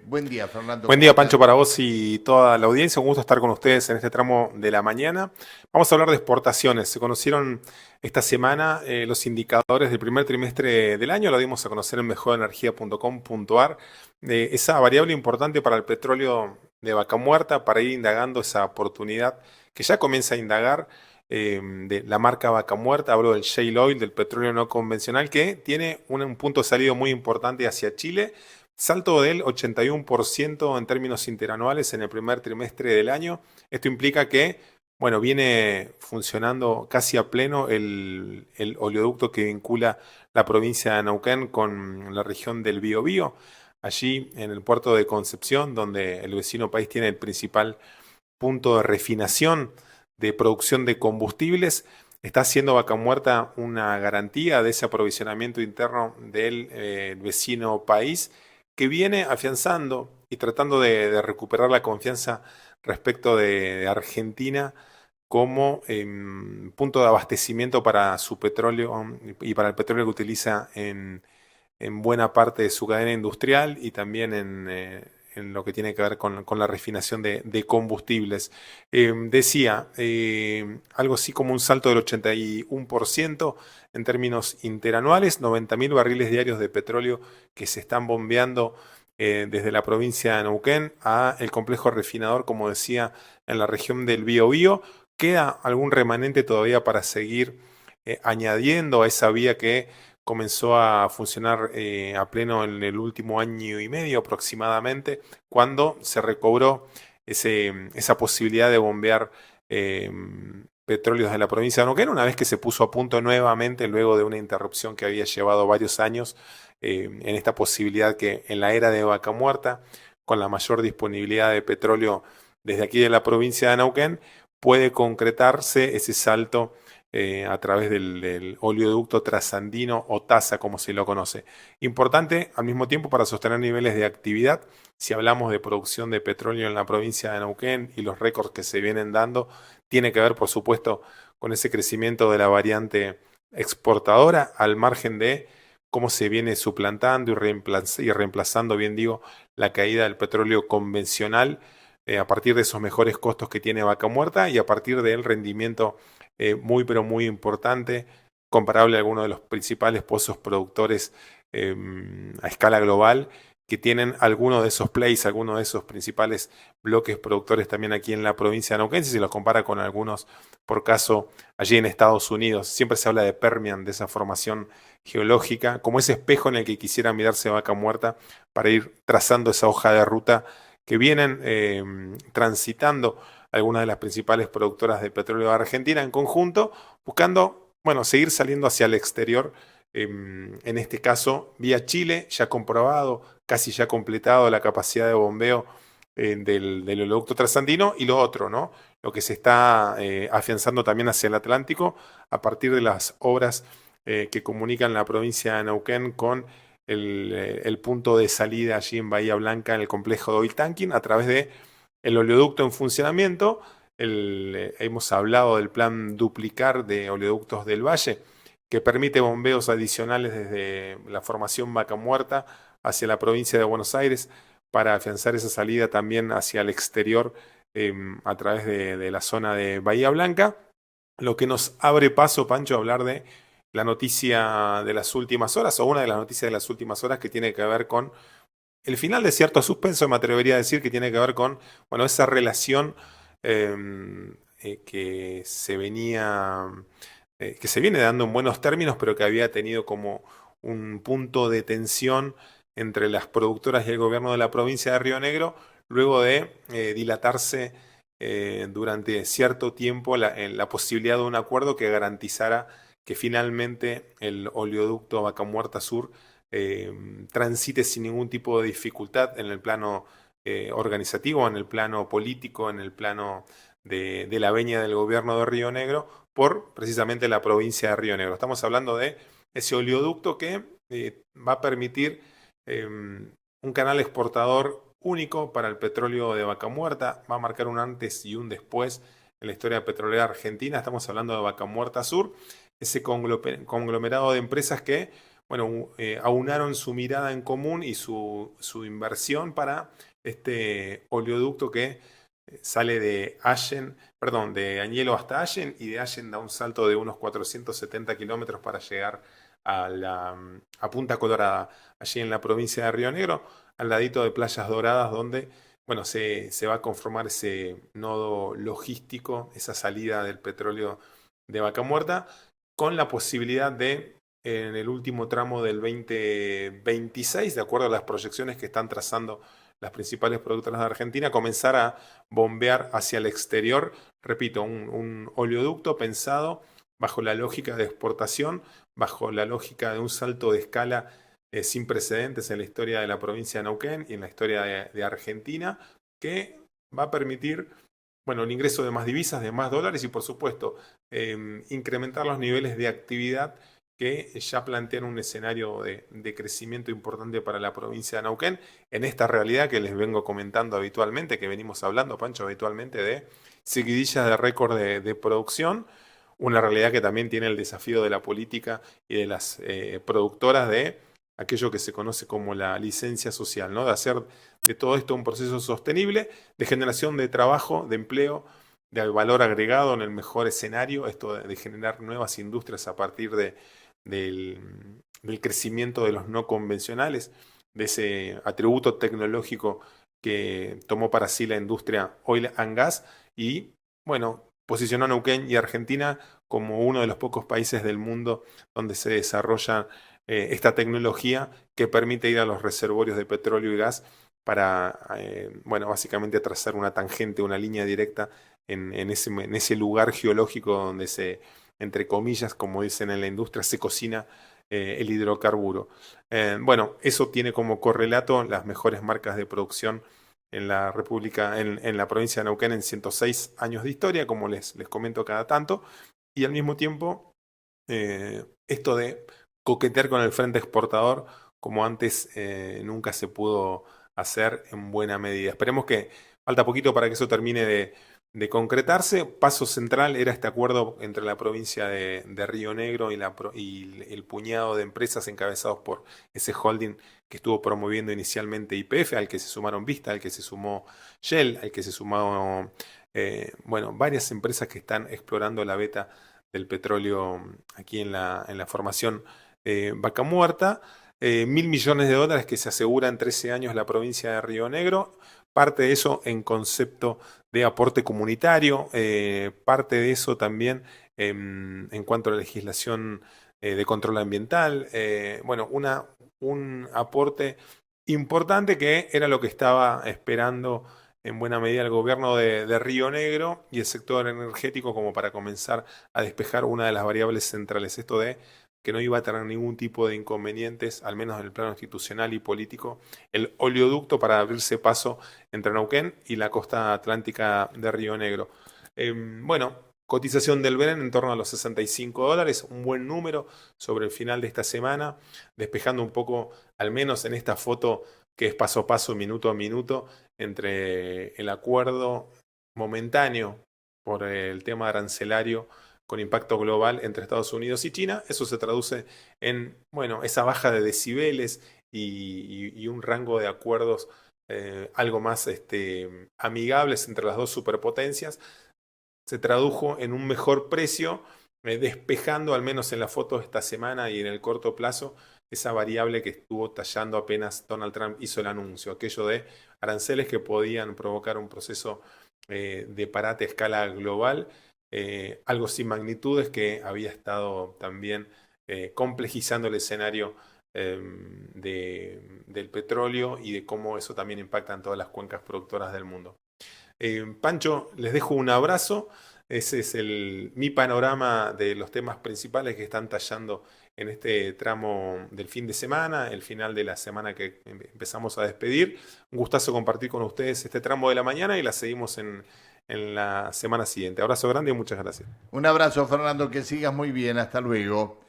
Buen día, Fernando, Buen ¿cómo día, Pancho, andás? para vos y toda la audiencia. Un gusto estar con ustedes en este tramo de la mañana. Vamos a hablar de exportaciones. Se conocieron esta semana los indicadores del primer trimestre del año. Lo dimos a conocer en mejorenergia.com.ar. Esa variable importante para el petróleo de Vaca Muerta, para ir indagando esa oportunidad que ya comienza a indagar de la marca Vaca Muerta. Hablo del shale oil, del petróleo no convencional, que tiene un punto de salida muy importante hacia Chile. Salto del 81% en términos interanuales en el primer trimestre del año. Esto implica que, bueno, viene funcionando casi a pleno el oleoducto que vincula la provincia de Neuquén con la región del Biobío. Allí en el puerto de Concepción, donde el vecino país tiene el principal punto de refinación de producción de combustibles, está haciendo Vaca Muerta una garantía de ese aprovisionamiento interno del vecino país que viene afianzando y tratando de recuperar la confianza respecto de Argentina como punto de abastecimiento para su petróleo y para el petróleo que utiliza en buena parte de su cadena industrial y también en lo que tiene que ver con la refinación de combustibles. Decía, algo así como un salto del 81% en términos interanuales, 90.000 barriles diarios de petróleo que se están bombeando desde la provincia de Neuquén a el complejo refinador, como decía, en la región del Biobío. Queda algún remanente todavía para seguir añadiendo a esa vía que comenzó a funcionar a pleno en el último año y medio aproximadamente, cuando se recobró esa posibilidad de bombear eh, petróleos de la provincia de Neuquén, una vez que se puso a punto nuevamente luego de una interrupción que había llevado varios años en esta posibilidad que en la era de Vaca Muerta, con la mayor disponibilidad de petróleo desde aquí de la provincia de Neuquén, puede concretarse ese salto a través del oleoducto trasandino o TASA, como se lo conoce. Importante al mismo tiempo para sostener niveles de actividad. Si hablamos de producción de petróleo en la provincia de Neuquén y los récords que se vienen dando, tiene que ver, por supuesto, con ese crecimiento de la variante exportadora al margen de cómo se viene suplantando y reemplazando, bien digo, la caída del petróleo convencional a partir de esos mejores costos que tiene Vaca Muerta y a partir del rendimiento muy pero muy importante, comparable a algunos de los principales pozos productores eh, a escala global, que tienen algunos de esos plays, algunos de esos principales bloques productores también aquí en la provincia de Neuquén, si se los compara con algunos, por caso, allí en Estados Unidos. Siempre se habla de Permian, de esa formación geológica, como ese espejo en el que quisiera mirarse Vaca Muerta para ir trazando esa hoja de ruta que vienen transitando algunas de las principales productoras de petróleo de Argentina en conjunto, buscando, bueno, seguir saliendo hacia el exterior, en este caso vía Chile, ya comprobado, casi ya completado la capacidad de bombeo del oleoducto trasandino, y lo otro, ¿no? Lo que se está afianzando también hacia el Atlántico a partir de las obras que comunican la provincia de Neuquén con el punto de salida allí en Bahía Blanca, en el complejo de oil tanking, a través de el oleoducto en funcionamiento. Hemos hablado del plan duplicar de oleoductos del Valle, que permite bombeos adicionales desde la formación Vaca Muerta hacia la provincia de Buenos Aires para afianzar esa salida también hacia el exterior a través de la zona de Bahía Blanca, lo que nos abre paso, Pancho, a hablar de la noticia de las últimas horas, o una de las noticias de las últimas horas que tiene que ver con el final de cierto suspenso, me atrevería a decir, que tiene que ver con, bueno, esa relación eh, que se viene dando en buenos términos, pero que había tenido como un punto de tensión entre las productoras y el gobierno de la provincia de Río Negro, luego de dilatarse durante cierto tiempo la posibilidad de un acuerdo que garantizara que finalmente el oleoducto Vaca Muerta Sur transite sin ningún tipo de dificultad en el plano organizativo, en el plano político, en el plano de la veña del gobierno de Río Negro, por precisamente la provincia de Río Negro. Estamos hablando de ese oleoducto que va a permitir un canal exportador único para el petróleo de Vaca Muerta, va a marcar un antes y un después en la historia petrolera argentina. Estamos hablando de Vaca Muerta Sur, ese conglomerado de empresas que bueno, aunaron su mirada en común y su inversión para este oleoducto que sale de Allen, perdón, de Añelo hasta Allen, y de Allen da un salto de unos 470 kilómetros para llegar a Punta Colorada, allí en la provincia de Río Negro, al ladito de Playas Doradas, donde bueno, se va a conformar ese nodo logístico, esa salida del petróleo de Vaca Muerta, con la posibilidad de, en el último tramo del 2026, de acuerdo a las proyecciones que están trazando las principales productoras de Argentina, comenzar a bombear hacia el exterior, repito, un oleoducto pensado bajo la lógica de exportación, bajo la lógica de un salto de escala sin precedentes en la historia de la provincia de Neuquén y en la historia de Argentina, que va a permitir, bueno, el ingreso de más divisas, de más dólares y por supuesto incrementar los niveles de actividad que ya plantean un escenario de crecimiento importante para la provincia de Neuquén, en esta realidad que les vengo comentando habitualmente, que venimos hablando, Pancho, habitualmente de seguidillas de récord de producción, una realidad que también tiene el desafío de la política y de las productoras de aquello que se conoce como la licencia social, ¿no? De hacer de todo esto un proceso sostenible, de generación de trabajo, de empleo, de valor agregado en el mejor escenario, esto de generar nuevas industrias a partir del, del crecimiento de los no convencionales, de ese atributo tecnológico que tomó para sí la industria oil and gas y, bueno, posicionó a Neuquén y Argentina como uno de los pocos países del mundo donde se desarrolla esta tecnología que permite ir a los reservorios de petróleo y gas para, bueno, básicamente trazar una tangente, una línea directa en ese lugar geológico donde se, entre comillas, como dicen en la industria, se cocina el hidrocarburo. Bueno, eso tiene como correlato las mejores marcas de producción en la República, en la provincia de Neuquén en 106 años de historia, como les comento cada tanto, y al mismo tiempo esto de coquetear con el frente exportador como antes nunca se pudo hacer en buena medida. Esperemos que falta poquito para que eso termine de concretarse. Paso central era este acuerdo entre la provincia de Río Negro y el puñado de empresas encabezados por ese holding que estuvo promoviendo inicialmente YPF, al que se sumaron Vista, al que se sumó Shell, al que se sumaron bueno, varias empresas que están explorando la beta del petróleo aquí en la formación Vaca Muerta. 1.000 millones de dólares que se asegura en 13 años la provincia de Río Negro, parte de eso en concepto de aporte comunitario, parte de eso también en cuanto a la legislación de control ambiental, bueno, un aporte importante que era lo que estaba esperando en buena medida el gobierno de Río Negro y el sector energético como para comenzar a despejar una de las variables centrales, esto de que no iba a tener ningún tipo de inconvenientes, al menos en el plano institucional y político, el oleoducto para abrirse paso entre Neuquén y la costa atlántica de Río Negro. Bueno, cotización del Brent en torno a los $65, un buen número sobre el final de esta semana, despejando un poco, al menos en esta foto que es paso a paso, minuto a minuto, entre el acuerdo momentáneo por el tema arancelario con impacto global entre Estados Unidos y China. Eso se traduce en, bueno, esa baja de decibeles y un rango de acuerdos algo más amigables entre las dos superpotencias. Se tradujo en un mejor precio, despejando al menos en la foto esta semana y en el corto plazo esa variable que estuvo tallando apenas Donald Trump hizo el anuncio, aquello de aranceles que podían provocar un proceso de parate a escala global, algo sin magnitudes que había estado también complejizando el escenario del petróleo y de cómo eso también impacta en todas las cuencas productoras del mundo. Pancho, les dejo un abrazo. Ese es mi panorama de los temas principales que están tallando en este tramo del fin de semana, el final de la semana que empezamos a despedir. Un gustazo compartir con ustedes este tramo de la mañana y la seguimos en la semana siguiente. Abrazo grande y muchas gracias. Un abrazo, Fernando, que sigas muy bien. Hasta luego.